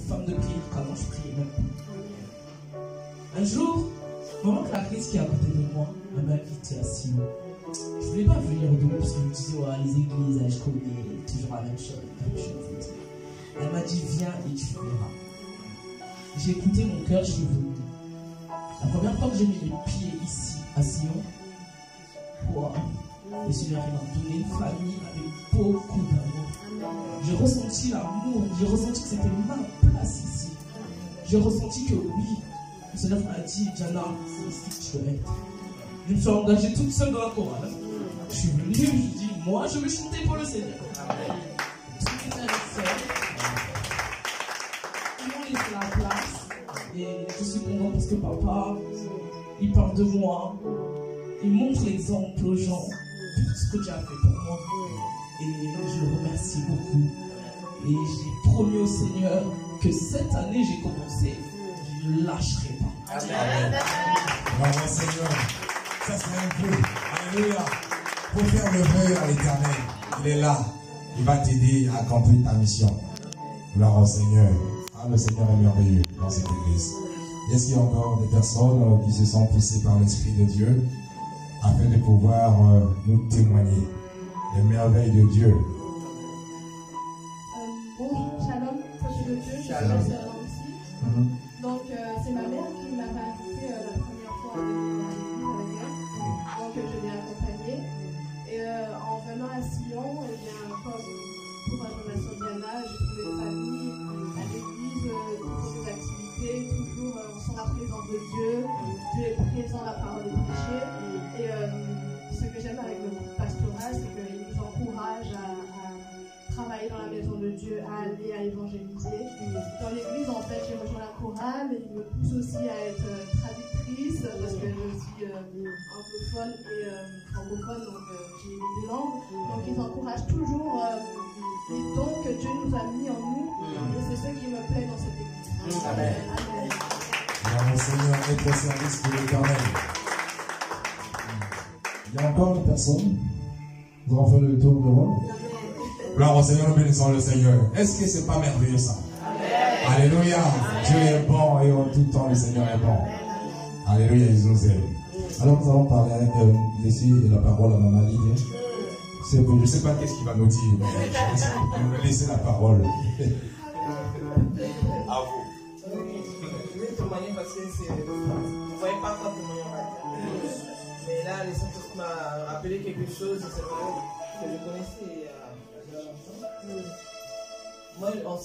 femme de prière qu'avant je priais même pas. Un jour, maman Clarisse qui est à côté de moi, elle m'a invité à Sion. Je ne voulais pas venir au début parce que je me disais, ouais, les églises, je connais toujours la même chose. Elle m'a dit, viens et tu verras. J'ai écouté mon cœur, je suis venu. La première fois que j'ai mis les pieds ici, à Sion, wow, le Seigneur m'a donné une famille avec beaucoup d'amour. J'ai ressenti l'amour, j'ai ressenti que c'était ma place ici. J'ai ressenti que oui, le Seigneur m'a dit, Diana, c'est ici que tu dois être. Je me suis engagée toute seule dans la chorale. Je suis venue, je me suis dit, moi je vais chanter pour le Seigneur. Tout est avec ça. Ils m'ont laissé la place. Et je suis contente parce que papa, il parle de moi. Il montre l'exemple aux gens de tout ce que tu as fait pour moi. Et je le remercie beaucoup. Et j'ai promis au Seigneur que cette année j'ai commencé, je ne lâcherai pas. Amen. Bravo Seigneur. Ça c'est un peu. Alléluia. Pour faire le vœu à l'Éternel, il est là. Il va t'aider à accomplir ta mission. Gloire au Seigneur. Ah, le Seigneur est merveilleux dans cette église. Est-ce qu'il y a encore des personnes qui se sont poussées par l'Esprit de Dieu afin de pouvoir nous témoigner les merveilles de Dieu? Bonjour, shalom, proche de Dieu, je suis la sœur aussi. Donc, c'est ma mère qui m'a invité la première fois à l'église avec elle. Donc, je l'ai accompagnée. Et en venant à Sion, eh bien, comme pour ma sœur Diana, j'ai trouvé une famille à l'église, pour des activités, toujours on sent la présence de Dieu. Dieu est présent, la parole est prêchée. Et ce que j'aime avec le groupe pastoral, c'est qu'il nous encourage à travailler dans la maison de Dieu, à aller à évangéliser. Dans l'église, en fait, j'ai rejoint la chorale et il me pousse aussi à être traductrice parce que je suis anglophone et francophone, donc j'ai les deux langues. Donc ils encouragent toujours les dons que Dieu nous a mis en nous et c'est ce qui me plaît dans cette église. Amen. Amen. Mon Seigneur, être au service de l'Éternel. Il y a encore une personne. Nous allons faire le tour de moi. Gloire au Seigneur, nous bénissons le Seigneur. Est-ce que c'est pas merveilleux ça? Amen. Alléluia. Dieu est bon et en tout temps le Seigneur est bon. Alléluia, il nous aime. Alors nous allons parler avec laisser la parole à Maman Lydia. Je ne sais pas qu'est-ce qu'il va nous dire. Je vais laisser la parole. À vous. Je vais témoigner parce que vous ne voyez pas quoi témoigner, on va dire. Mais là, le Saint-Esprit m'a rappelé quelque chose, c'est vrai, que je connaissais. Moi, on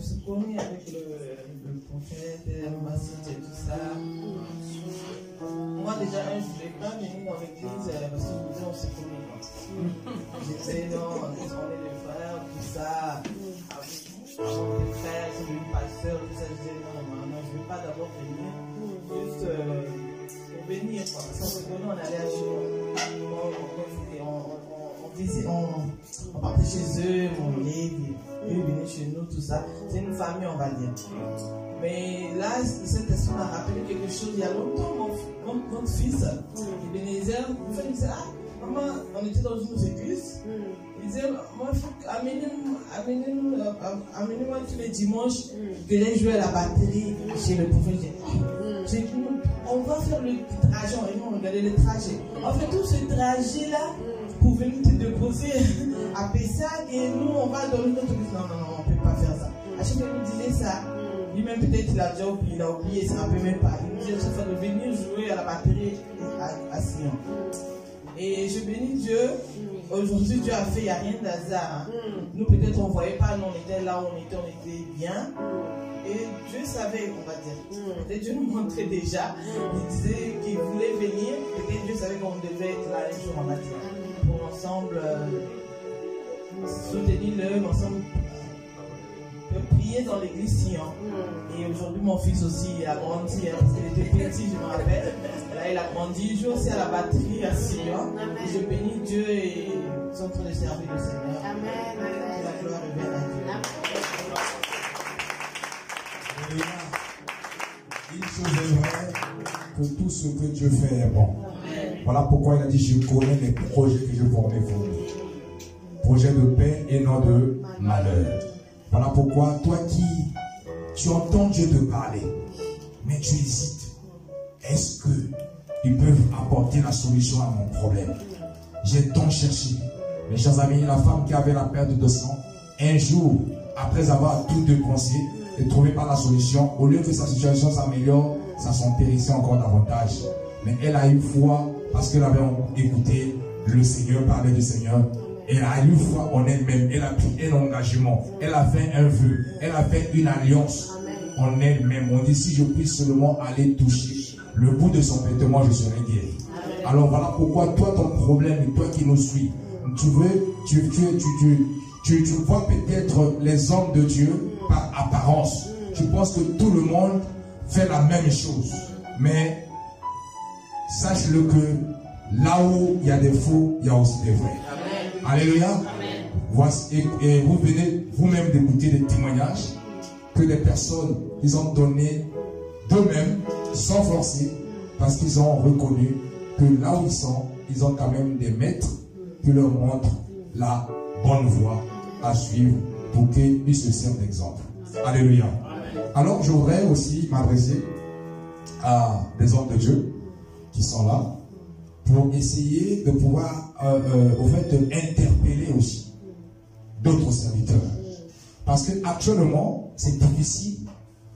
se connaît avec le prophète, Massite et tout ça. Moi, déjà, je ne voulais pas venir dans l'église parce que je disais, on se connaît. J'étais dans, on est des frères, tout ça. Avec les frères, c'est le pasteur, tout ça. Je disais, non, je ne veux pas d'abord venir. Juste pour venir, quoi. Parce qu'on se connaît, on allait à on partait chez eux, on eux venaient chez nous, tout ça. C'est une famille, on va dire. Mais là, cet esprit m'a rappelé quelque chose. Il y a longtemps, mon fils, Ebenezer, il disait, ah, maman, on était dans une église. Il disait, moi, amenez-moi tous les dimanches, que j'aille jouer à la batterie chez le prophète. J'ai dit, on va faire le trajet, on regardait le trajet. On fait tout ce trajet-là pour venir te déposer à Pessac et nous on va dans notre église. Non, on ne peut pas faire ça. À chaque fois qu'il disait ça, lui-même peut-être il a déjà oublié, il ne se rappelle même pas. Il nous disait à chaque fois de venir jouer à la batterie à Sion. Et je bénis Dieu. Aujourd'hui Dieu a fait, il n'y a rien d'hasard. Nous peut-être on ne voyait pas, nous on était là où on était bien. Et Dieu savait, on va dire. Peut-être Dieu nous montrait déjà. Il disait qu'il voulait venir. Peut-être Dieu savait qu'on devait être là un jour, on va dire. Pour ensemble soutenir l'œuvre, ensemble prier dans l'église Sion. Et aujourd'hui, mon fils aussi a grandi. Parce qu'il était petit, je me rappelle. Là, il a grandi. Il joue aussi à la batterie à Sion. Et je bénis Dieu et ils sont en train de servir le Seigneur. Amen. Que la gloire revienne à Dieu. Une chose est vraie, que tout ce que Dieu fait est bon. Voilà pourquoi il a dit, je connais les projets que je formais pour vous. Projets de paix et non de malheur. Voilà pourquoi toi qui tu entends Dieu te parler, mais tu hésites. Est-ce qu'ils peuvent apporter la solution à mon problème? J'ai tant cherché. Mes chers amis, la femme qui avait la perte de sang, un jour, après avoir tout dépensé et trouvé pas la solution, au lieu que sa situation s'améliore, ça s'empérissait encore davantage. Mais elle a eu foi parce qu'elle avait écouté le Seigneur parler du Seigneur. Elle a eu foi en elle-même. Elle a pris un engagement. Elle a fait un vœu. Elle a fait une alliance en elle-même. On dit, si je puis seulement aller toucher le bout de son vêtement, je serai guéri. Alors voilà pourquoi toi, ton problème, et toi qui nous suis, tu vois peut-être les hommes de Dieu par apparence. Tu penses que tout le monde fait la même chose. Mais sache-le que là où il y a des faux, il y a aussi des vrais. Alléluia. Voici, et vous venez vous-même d'écouter des témoignages que des personnes, ils ont donné d'eux-mêmes, sans forcer, parce qu'ils ont reconnu que là où ils sont, ils ont quand même des maîtres qui leur montrent la bonne voie à suivre pour qu'ils puissent se servir d'exemple. Alléluia. Alors je voudrais aussi m'adresser à des hommes de Dieu qui sont là pour essayer de pouvoir au fait interpeller aussi d'autres serviteurs. Parce que actuellement, c'est difficile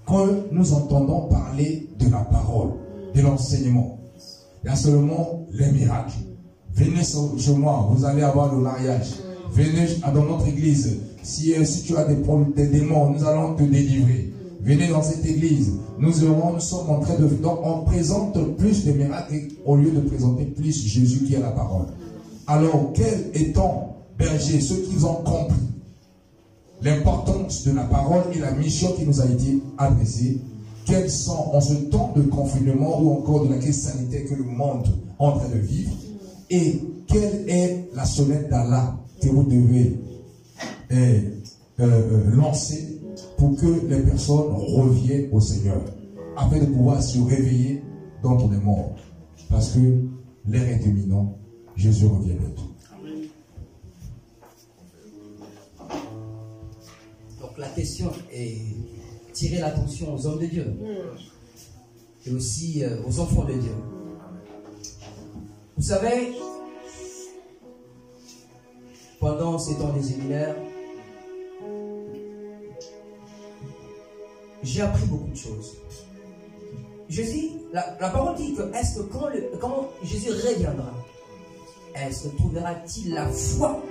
quand nous entendons parler de la parole, de l'enseignement. Il y a seulement les miracles. Venez chez moi, vous allez avoir le mariage. Venez dans notre église. Si tu as des démons, nous allons te délivrer. Venez dans cette église. Nous sommes en train de... Donc on présente plus de miracles au lieu de présenter plus Jésus qui est la parole. Alors, quels étant bergers, ceux qui ont compris l'importance de la parole et la mission qui nous a été adressée, quels sont en ce temps de confinement ou encore de la crise sanitaire que le monde est en train de vivre, et quelle est la sonnette d'alarme que vous devez lancer pour que les personnes reviennent au Seigneur, afin de pouvoir se réveiller d'entre les morts. Parce que l'heure est imminente, Jésus revient bientôt. Donc la question est tirer l'attention aux hommes de Dieu et aussi aux enfants de Dieu. Vous savez, pendant ces temps des séminaires, j'ai appris beaucoup de choses. Jésus, la parole dit que est-ce que quand Jésus reviendra, est-ce que trouvera-t-il la foi?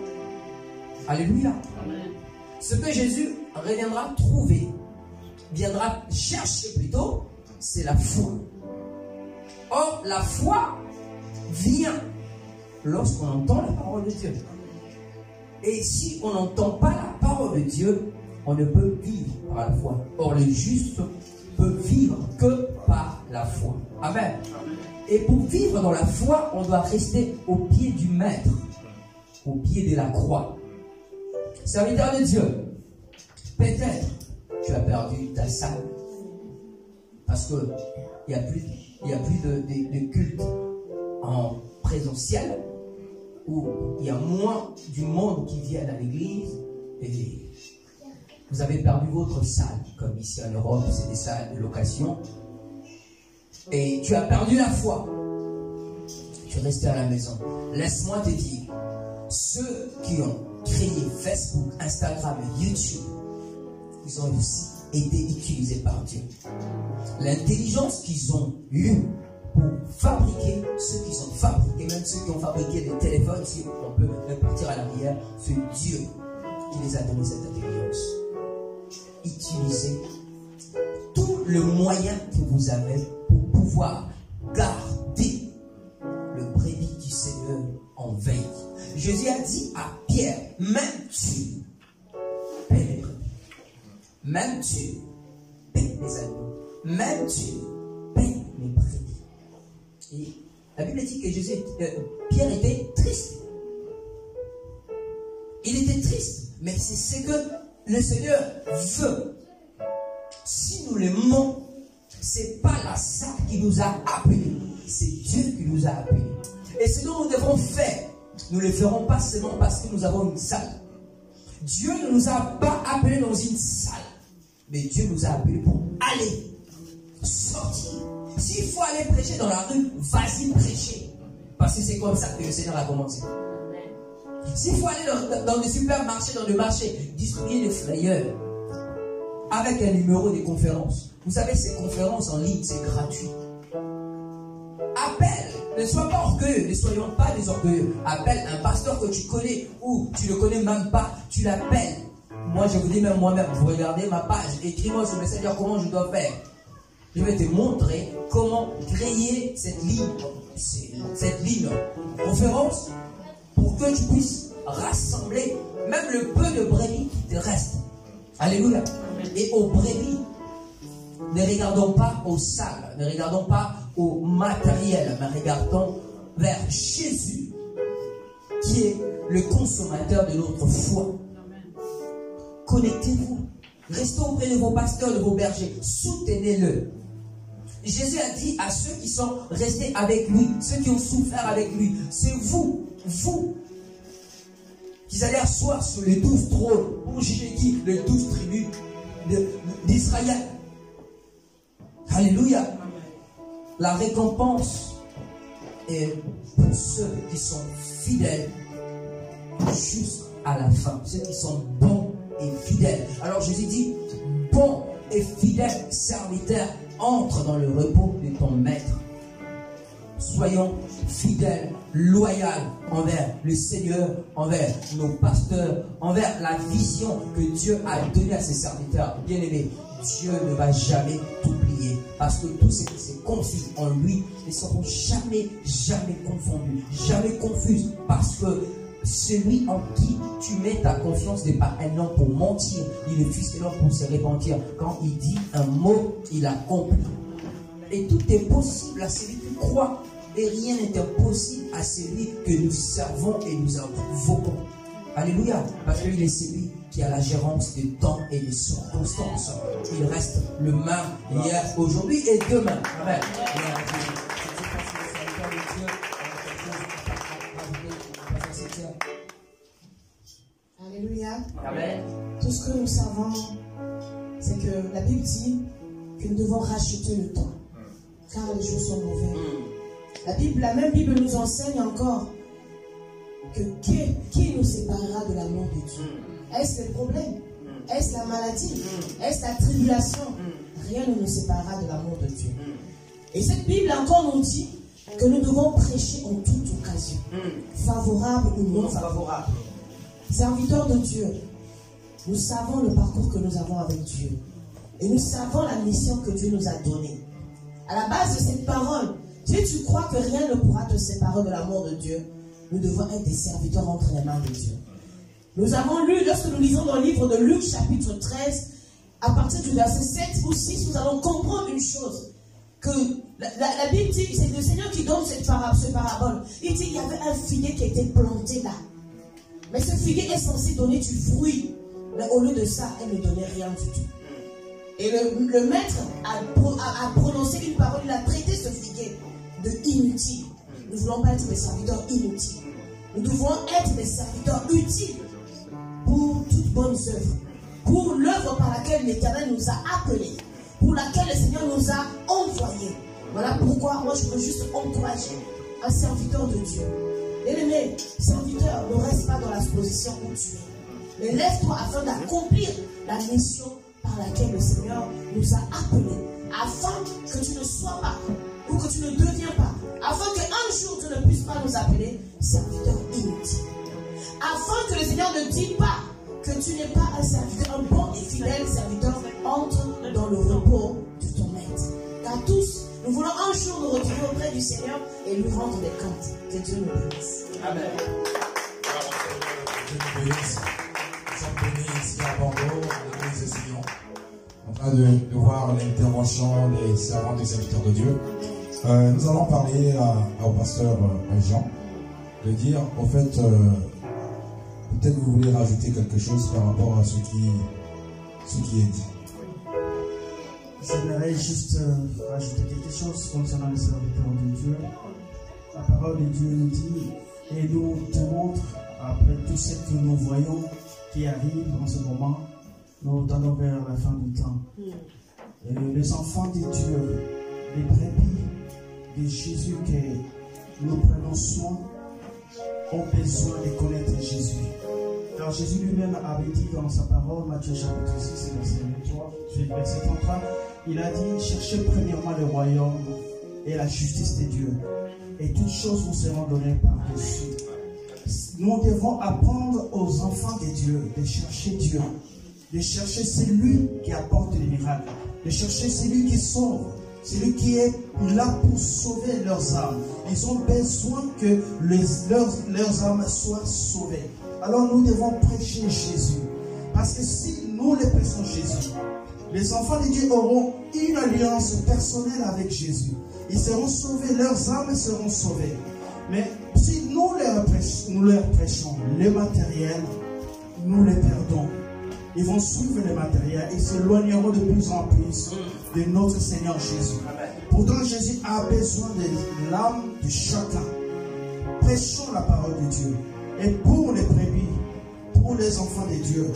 Alléluia. Amen. Ce que Jésus reviendra trouver, viendra chercher plutôt, c'est la foi. Or, la foi vient lorsqu'on entend la parole de Dieu. Et si on n'entend pas la parole de Dieu, on ne peut vivre par la foi. Or, le juste peut vivre que par la foi. Amen. Et pour vivre dans la foi, on doit rester au pied du Maître, au pied de la croix. Serviteur de Dieu, peut-être tu as perdu ta salle parce que il y a plus de culte en présentiel, où il y a moins du monde qui vient à l'église, et vous avez perdu votre salle, comme ici en Europe, c'est des salles de location, et tu as perdu la foi. Tu es resté à la maison. Laisse-moi te dire, ceux qui ont créé Facebook, Instagram et YouTube, ils ont aussi été utilisés par Dieu. L'intelligence qu'ils ont eue pour fabriquer, ceux qui sont fabriqués, même ceux qui ont fabriqué les téléphones, si on peut partir à l'arrière, c'est Dieu qui les a donné cette intelligence. Utilisez tout le moyen que vous avez pour pouvoir garder le brebis du Seigneur en veille. Jésus a dit à Pierre, même tu paies les brebis, même tu paies les agneaux, même tu paies les brebis. Et la Bible dit que Pierre était triste. Il était triste, mais c'est ce que le Seigneur veut. Si nous l'aimons, c'est pas la salle qui nous a appelés, c'est Dieu qui nous a appelés. Et ce dont nous devons faire, nous ne le ferons pas seulement parce que nous avons une salle. Dieu ne nous a pas appelés dans une salle. Mais Dieu nous a appelés pour aller, sortir. S'il faut aller prêcher dans la rue, vas-y prêcher. Parce que c'est comme ça que le Seigneur a commencé. S'il faut aller dans le supermarché, dans le marché, distribuer des flyers avec un numéro de conférences. Vous savez, ces conférences en ligne, c'est gratuit. Appelle, ne sois pas orgueilleux, ne soyons pas des orgueilleux. Appelle un pasteur que tu connais ou tu ne connais même pas, tu l'appelles. Moi, je vous dis même moi-même, vous regardez ma page, écris-moi sur Messenger comment je dois faire. Je vais te montrer comment créer cette ligne conférence pour que tu puisses rassembler même le peu de brebis qui te reste. Alléluia. Et aux brebis, ne regardons pas aux salles, ne regardons pas au matériel, mais regardons vers Jésus, qui est le consommateur de notre foi. Connectez-vous. Restez auprès de vos pasteurs, de vos bergers. Soutenez-le. Jésus a dit à ceux qui sont restés avec lui, ceux qui ont souffert avec lui, c'est vous, qui allez asseoir sur les 12 trônes pour juger qui? Les 12 tribus d'Israël. Alléluia. La récompense est pour ceux qui sont fidèles jusqu'à la fin. Ceux qui sont bons et fidèles. Alors Jésus dit, bon et fidèle serviteur, entre dans le repos de ton maître. Soyons fidèles, loyaux envers le Seigneur, envers nos pasteurs, envers la vision que Dieu a donnée à ses serviteurs. Bien-aimés, Dieu ne va jamais t'oublier, parce que tous ceux qui se confient en lui ne seront jamais confondus, jamais confus, parce que celui en qui tu mets ta confiance n'est pas un homme pour mentir, ni le Fils de l'homme pour se repentir. Quand il dit un mot, il accomplit. Et tout est possible à celui qui croit, et rien n'est impossible à celui que nous servons et nous invoquons. Alléluia, parce qu'il est celui qui a la gérance des temps et des circonstances. Il reste le même hier, aujourd'hui et demain. Amen. Alléluia. Amen. Tout ce que nous savons, c'est que la Bible dit que nous devons racheter le temps, car les jours sont mauvais. La même Bible nous enseigne encore que qui nous séparera de l'amour de Dieu? Est-ce le problème? Est-ce la maladie? Est-ce la tribulation? Rien ne nous séparera de l'amour de Dieu. Et cette Bible encore nous dit que nous devons prêcher en toute occasion, favorable ou non favorable. Serviteurs de Dieu, nous savons le parcours que nous avons avec Dieu. Et nous savons la mission que Dieu nous a donnée. À la base de cette parole, si tu crois que rien ne pourra te séparer de l'amour de Dieu, nous devons être des serviteurs entre les mains de Dieu. Nous avons lu, lorsque nous lisons dans le livre de Luc, chapitre 13, à partir du verset 7 ou 6, nous allons comprendre une chose. Que la Bible dit, c'est le Seigneur qui donne cette parabole. Il dit, il y avait un figuier qui était planté là. Mais ce figuier est censé donner du fruit. Mais au lieu de ça, elle ne donnait rien du tout. Et le maître a prononcé une parole, il a traité ce figuier de inutile. Nous ne voulons pas être des serviteurs inutiles. Nous devons être des serviteurs utiles pour toutes bonnes œuvres. Pour l'œuvre par laquelle l'Éternel nous a appelés. Pour laquelle le Seigneur nous a envoyés. Voilà pourquoi moi je veux juste encourager un serviteur de Dieu. Bien-aimé, serviteur, ne reste pas dans la position où tu es. Mais lève-toi afin d'accomplir la mission par laquelle le Seigneur nous a appelés. Afin que tu ne sois pas, ou que tu ne deviens pas, afin qu'un jour tu ne puisses pas nous appeler serviteur inutile. Afin que le Seigneur ne dise pas que tu n'es pas un serviteur, un bon et fidèle serviteur, entre dans le repos de ton maître. Car tous, nous voulons un jour nous retrouver auprès du Seigneur et lui rendre des comptes. Que Dieu nous bénisse. Amen. Dieu nous bénisse. Nous sommes bénis ici à Bordeaux, à l'église de Sion, en train de voir l'intervention des servants des serviteurs de Dieu. Nous allons parler au pasteur Jean, de dire, au fait, peut-être vous voulez rajouter quelque chose par rapport à ce qui est dit. J'aimerais juste rajouter quelque chose concernant les serviteurs de Dieu. La parole de Dieu nous dit et nous démontre, après tout ce que nous voyons qui arrive en ce moment, nous allons vers la fin du temps. Et les enfants de Dieu, les brebis de Jésus que nous prenons soin, ont besoin de connaître Jésus. Car Jésus lui-même avait dit dans sa parole, Matthieu chapitre 6, verset 33, il a dit, cherchez premièrement le royaume et la justice de Dieu, et toutes choses vous seront données par-dessus. Nous devons apprendre aux enfants de Dieu de chercher celui qui apporte les miracles, de chercher celui qui sauve, celui qui est là pour sauver leurs âmes. Ils ont besoin que leurs âmes soient sauvées. Alors nous devons prêcher Jésus. Parce que si nous les prêchons Jésus, les enfants de Dieu auront une alliance personnelle avec Jésus. Ils seront sauvés, leurs âmes seront sauvées. Mais si nous leur prêchons le matériel, nous les perdons. Ils vont suivre le matériel et s'éloigneront de plus en plus de notre Seigneur Jésus. Pourtant, Jésus a besoin de l'âme de chacun. Prêchons la parole de Dieu. Et pour les brebis, pour les enfants de Dieu,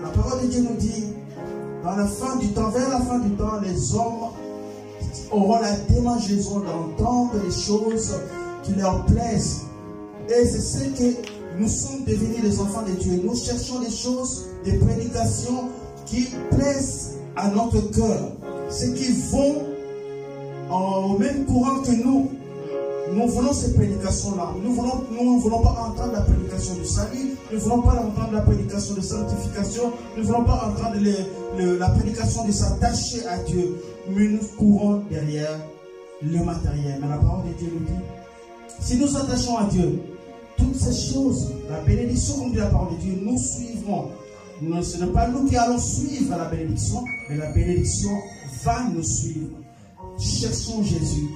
la parole de Dieu nous dit, dans la fin du temps, vers la fin du temps, les hommes auront la démangeaison d'entendre les choses qui leur plaisent. Et c'est ce que nous sommes devenus les enfants de Dieu. Nous cherchons des choses, des prédications qui plaisent à notre cœur. Ceux qui vont au même courant que nous. Nous voulons ces prédications-là. Nous ne voulons pas entendre la prédication du salut. Nous ne voulons pas entendre la prédication de sanctification. Nous ne voulons pas entendre la prédication de s'attacher à Dieu. Mais nous courons derrière le matériel. Mais la parole de Dieu nous dit, si nous attachons à Dieu, toutes ces choses, la bénédiction, comme dit la parole de Dieu, nous suivrons. Ce n'est pas nous qui allons suivre la bénédiction, mais la bénédiction va nous suivre. Cherchons Jésus.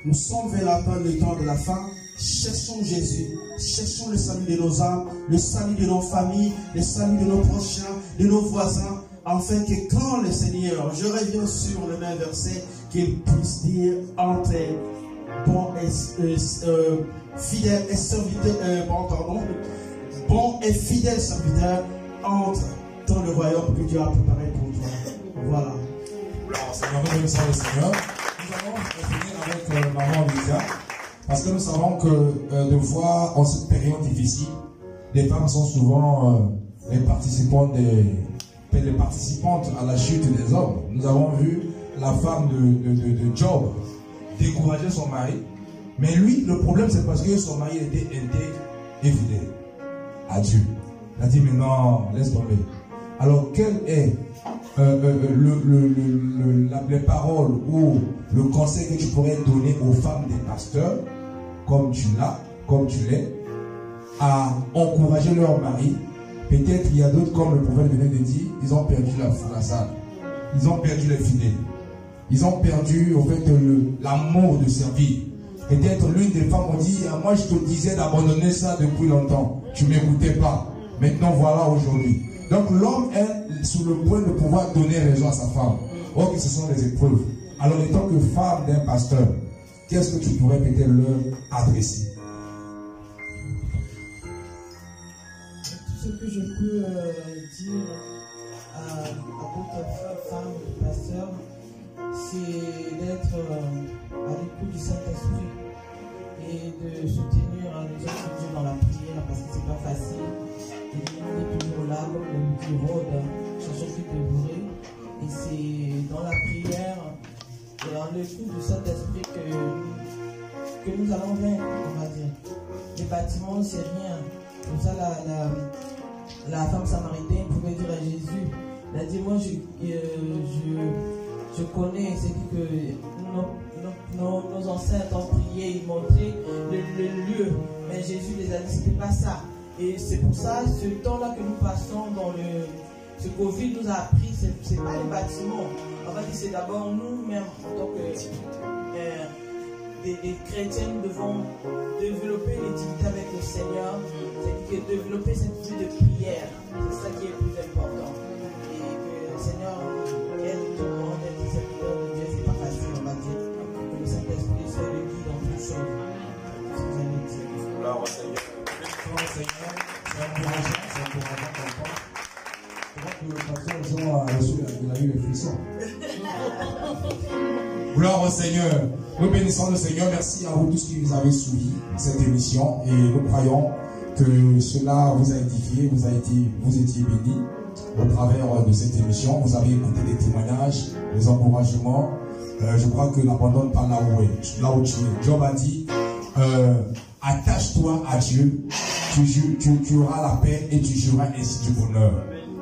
Nous sommes vers le temps de la fin. Cherchons Jésus. Cherchons le salut de nos âmes, le salut de nos familles, le salut de nos prochains, de nos voisins, afin que quand le Seigneur, je reviens sur le même verset, qu'il puisse dire entre bon fidèle et serviteur, bon et fidèle serviteur, entre dans le royaume que Dieu a préparé pour toi. Voilà. Alors, Seigneur, remercions le Seigneur. Nous allons finir avec maman Lisa, parce que nous savons que de fois, en cette période difficile, les femmes sont souvent les participantes à la chute des hommes. Nous avons vu la femme de Job décourager son mari, mais lui, le problème, c'est parce que son mari était intègre et fidèle à Dieu. Il a dit, mais non, laisse tomber. Alors, quel est les paroles ou le conseil que tu pourrais donner aux femmes des pasteurs, comme tu l'es, à encourager leur mari? Peut-être il y a d'autres, comme le prophète venait de dire, ils ont perdu la salle, ils ont perdu les fidèles, ils ont perdu en fait l'amour de servir. Peut-être l'une des femmes ont dit, moi je te disais d'abandonner ça depuis longtemps, tu ne m'écoutais pas, maintenant voilà aujourd'hui. Donc l'homme est sur le point de pouvoir donner raison à sa femme. Or que ce sont des épreuves. Alors en tant que femme d'un pasteur, qu'est-ce que tu pourrais peut-être leur adresser? Tout ce que je peux dire à d'autres femmes ou pasteurs, c'est d'être à l'écoute du Saint-Esprit et de soutenir les autres Dieu dans la prière, parce que c'est pas facile. Et il est toujours là comme le petit rôde, cherchant qui dévorer. Et c'est dans la prière et dans l'écoute du Saint-Esprit que nous allons vaincre, on va dire. Les bâtiments, c'est rien. Comme ça, la femme samaritaine pouvait dire à Jésus, elle a dit, moi je connais, c'est que nos ancêtres ont prié, ils montraient le lieu, mais Jésus les a dit, c'était pas ça. Et c'est pour ça, ce temps-là que nous passons dans ce Covid nous a appris, c'est pas les bâtiments. On va dire, c'est d'abord nous-mêmes, en tant que des chrétiens, nous devons développer l'intimité avec le Seigneur, c'est-à-dire développer cette vie de prière. C'est ça qui est le plus important. Et que le Seigneur aide tout le monde, aide les serviteurs de Dieu, c'est pas facile, on va dire. Que le Saint-Esprit soit le guide dans toutes choses. C'est ce que j'allais dire. Alors, Seigneur, c'est encourageant, c'est encourageant d'entendre. Je crois que le pasteur Gloire au Seigneur. Nous bénissons le Seigneur. Merci à vous tous qui vous avez suivi cette émission. Et nous croyons que cela vous a édifié, vous étiez bénis au travers de cette émission. Vous avez écouté des témoignages, des encouragements. Je crois que n'abandonne pas là où tu es. Job a dit, attache-toi à Dieu, tu auras la paix et tu jouiras ainsi du bonheur.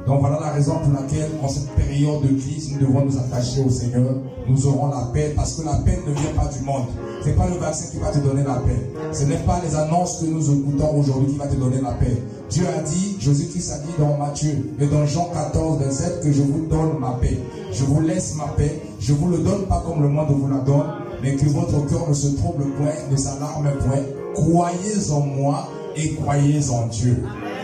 Donc voilà la raison pour laquelle en cette période de crise, nous devons nous attacher au Seigneur. Nous aurons la paix parce que la paix ne vient pas du monde. Ce n'est pas le vaccin qui va te donner la paix. Ce n'est pas les annonces que nous écoutons aujourd'hui qui va te donner la paix. Dieu a dit, Jésus-Christ a dit dans Matthieu et dans Jean 14, 27 que je vous donne ma paix. Je vous laisse ma paix. Je ne vous le donne pas comme le monde vous la donne, mais que votre cœur ne se trouble point, ne s'alarme point. Croyez en moi et croyez en Dieu.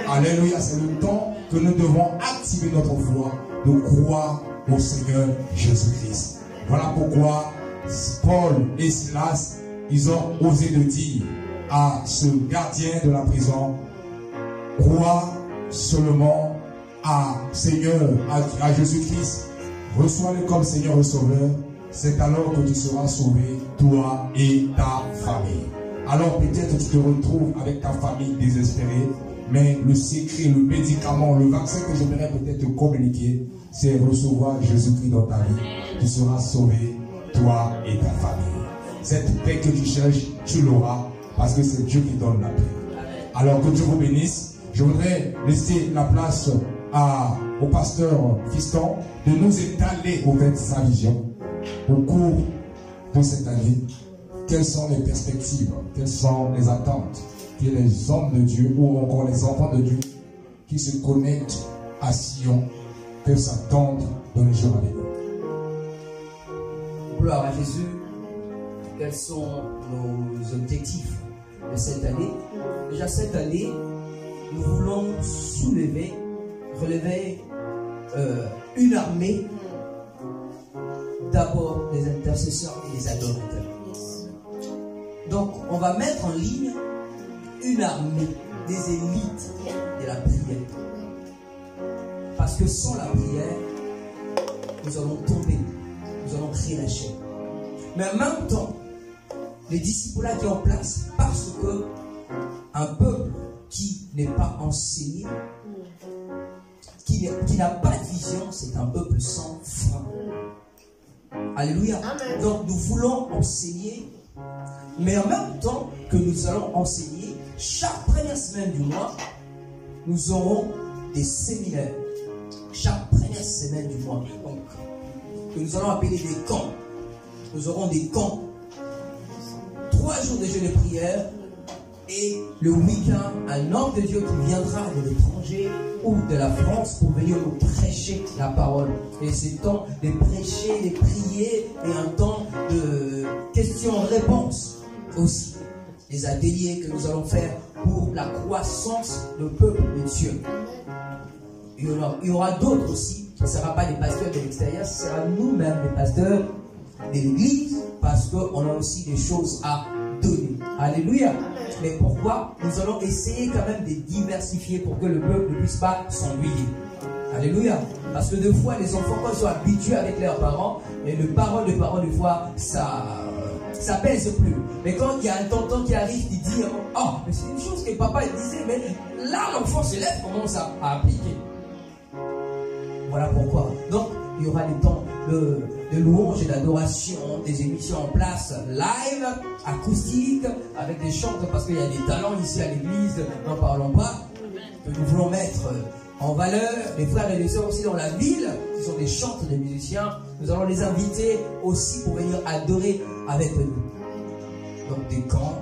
Alléluia, c'est le temps que nous devons activer notre foi de croire au Seigneur Jésus-Christ. Voilà pourquoi Paul et Silas, ils ont osé de dire à ce gardien de la prison, crois seulement à Seigneur, à Jésus-Christ, reçois-le comme Seigneur et Sauveur, c'est alors que tu seras sauvé, toi et ta famille. Alors peut-être tu te retrouves avec ta famille désespérée, mais le secret, le médicament, le vaccin que j'aimerais peut-être te communiquer, c'est recevoir Jésus-Christ dans ta vie. Tu seras sauvé, toi et ta famille. Cette paix que tu cherches, tu l'auras, parce que c'est Dieu qui donne la paix. Alors que Dieu vous bénisse. Je voudrais laisser la place au pasteur Fiston de nous étaler au fait sa vision au cours de cette année. Quelles sont les perspectives, quelles sont les attentes que les hommes de Dieu ou encore les enfants de Dieu qui se connectent à Sion peuvent s'attendre dans les jours à venir. Gloire à Jésus. Quels sont nos objectifs de cette année? Déjà cette année, nous voulons relever une armée, d'abord des intercesseurs et des adorateurs. Donc on va mettre en ligne une armée des élites de la prière. Parce que sans la prière, nous allons tomber, nous allons relâcher. Mais en même temps, les disciples qui sont en place, parce que un peuple qui n'est pas enseigné, qui n'a pas de vision, c'est un peuple sans frein. Alléluia. Amen. Donc nous voulons enseigner, mais en même temps que nous allons enseigner, chaque première semaine du mois, nous aurons des séminaires. Chaque première semaine du mois, donc, que nous allons appeler des camps. Nous aurons des camps. 3 jours de jeûne de prière. Et le week-end, un homme de Dieu qui viendra de l'étranger ou de la France pour venir nous prêcher la parole. Et c'est temps de prêcher, de prier et un temps de questions-réponses aussi. Les ateliers que nous allons faire pour la croissance du peuple de Dieu. Il y aura d'autres aussi. Ce ne sera pas les pasteurs de l'extérieur, ce sera nous-mêmes les pasteurs de l'église parce qu'on a aussi des choses à donner. Alléluia. Mais pourquoi? Nous allons essayer quand même de diversifier pour que le peuple ne puisse pas s'ennuyer. Alléluia. Parce que des fois, les enfants, quand ils sont habitués avec leurs parents, et le parole, des fois, ça pèse plus. Mais quand il y a un tonton qui arrive, qui dit, oh, mais c'est une chose que papa il disait, mais là, l'enfant se lève, commence à appliquer. Voilà pourquoi. Donc, il y aura des temps de louange et d'adoration, des émissions en place live, acoustiques, avec des chants, parce qu'il y a des talents ici à l'église, n'en parlons pas, que nous voulons mettre en valeur. Les frères et les sœurs aussi dans la ville, qui sont des chanteurs, des musiciens, nous allons les inviter aussi pour venir adorer avec nous. Donc des camps,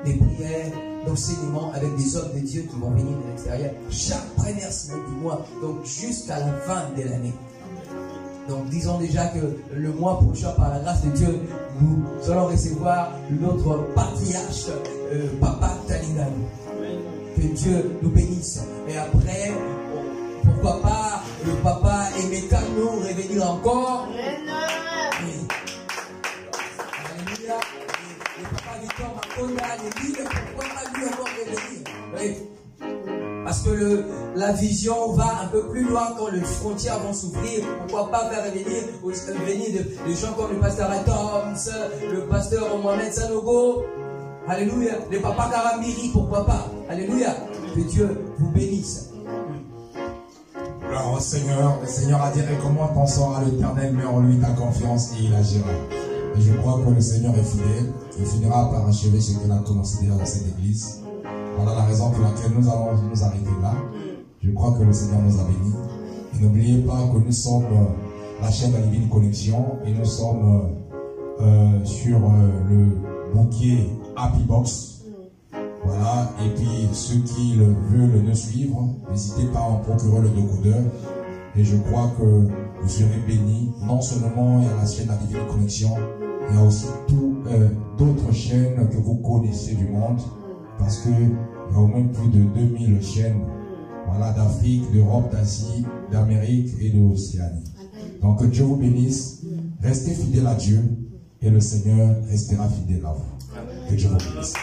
des prières, d'enseignement avec des hommes de Dieu qui vont venir de l'extérieur chaque première semaine du mois, donc jusqu'à la fin de l'année. Donc disons déjà que le mois prochain, par la grâce de Dieu, nous allons recevoir notre patriarche, Papa Talingani. Que Dieu nous bénisse. Et après, pourquoi pas le Papa Emeka nous revenir encore. Alléluia. Le Papa Victor Makonda, les villes, pourquoi pas lui encore revenir. Oui. Parce que la vision va un peu plus loin quand les frontières vont s'ouvrir. Pourquoi pas faire venir des gens comme le pasteur Atoms, le pasteur Mohamed Sanogo. Alléluia. Les papas Karambiri, pourquoi pas. Alléluia. Que Dieu vous bénisse. Alors, Seigneur, le Seigneur a dit, comment t'en sera l'Éternel, mets en lui ta confiance et il agira. Et je crois que le Seigneur est fidèle. Il finira par achever ce qu'il a commencé dans cette église. Voilà la raison pour laquelle nous allons nous arrêter là. Je crois que le Seigneur nous a bénis. Et n'oubliez pas que nous sommes la chaîne de la Divine Connexion et nous sommes sur le bouquet Happy Box. Voilà, et puis ceux qui veulent nous suivre, n'hésitez pas à en procurer le décodeur. Et je crois que vous serez bénis. Non seulement il y a la chaîne de la Divine Connexion, il y a aussi d'autres chaînes que vous connaissez du monde. Parce qu'il y a au moins plus de 2000 chaînes, voilà, d'Afrique, d'Europe, d'Asie, d'Amérique et d'Océanie. Donc que Dieu vous bénisse. Restez fidèles à Dieu et le Seigneur restera fidèle à vous. Que Dieu vous bénisse.